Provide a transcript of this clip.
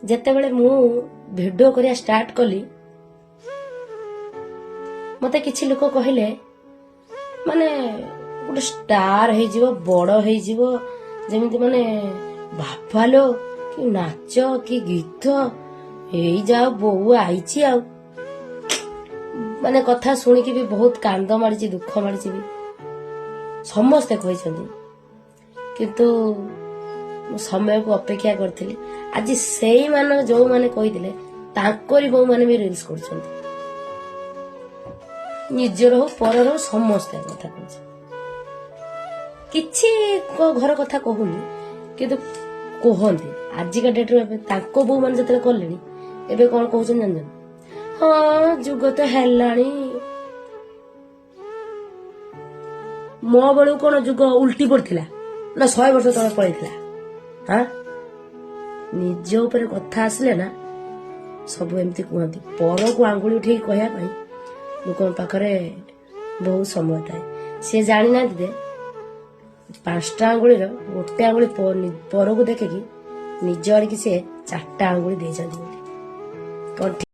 ଯେତେବେଳେ ମୁଁ ଭିଡିଓ କରିବା ଷ୍ଟାର୍ଟ କଲି ମତେ କିଛି ଲୋକ କହିଲେ ମାନେ ଗୋଟେ ଷ୍ଟାର ହେଇଯିବ, ବଡ ହେଇଯିବ, ଯେମିତି ମାନେ ବାପାଲୋ କି ନାଚ କି ଗୀତ, ଏଇ ଯାଅ ବୋଉ ଆଇଛି ଆଉ। ମାନେ କଥା ଶୁଣିକି ବି ବହୁତ କାନ୍ଦ ମାଡ଼ିଛି, ଦୁଃଖ ମାଡ଼ିଛି ବି, ସମସ୍ତେ କହିଛନ୍ତି। କିନ୍ତୁ ମୁଁ ସମୟକୁ ଅପେକ୍ଷା କରିଥିଲି। ଆଜି ସେଇମାନେ ଯୋଉମାନେ କହିଥିଲେ ତାଙ୍କରି ବୋଉମାନେ ବି ରିଲ୍ସ କରୁଛନ୍ତି। ନିଜର ହଉ ପରର ହଉ ସମସ୍ତେ କଥା କହୁଛି। କିଛି ଘର କଥା କହୁନି, କିନ୍ତୁ କୁହନ୍ତି ଆଜିକା ଡେଟ୍ରେ ଏବେ ତାଙ୍କ ବୋଉମାନେ ଯେତେବେଳେ କଲେଣି ଏବେ କଣ କହୁଛନ୍ତି ଜାଣିଛନ୍ତି? ହଁ ଯୁଗ ତ ହେଲାଣି। ମୋ ବେଳକୁ କଣ ଯୁଗ ଉଲ୍ଟି ପଡିଥିଲା ନା 100 ବର୍ଷ ତଳେ ପଳେଇଥିଲା? ହଁ, ନିଜ ଉପରେ କଥା ଆସିଲେ ନା ସବୁ ଏମିତି କୁହନ୍ତି। ପରକୁ ଆଙ୍ଗୁଳି ଉଠେଇକି କହିବା ପାଇଁ ଲୋକଙ୍କ ପାଖରେ ବହୁତ ସମୟ ଥାଏ। ସିଏ ଜାଣିନାହାନ୍ତି ଯେ 5ଟା ଆଙ୍ଗୁଳିର ଗୋଟେ ଆଙ୍ଗୁଳି ପରକୁ ଦେଖିକି ନିଜ ଆଡ଼ିକି ସିଏ 4ଟା ଆଙ୍ଗୁଳି ଦେଇଛନ୍ତି ବୋଲି।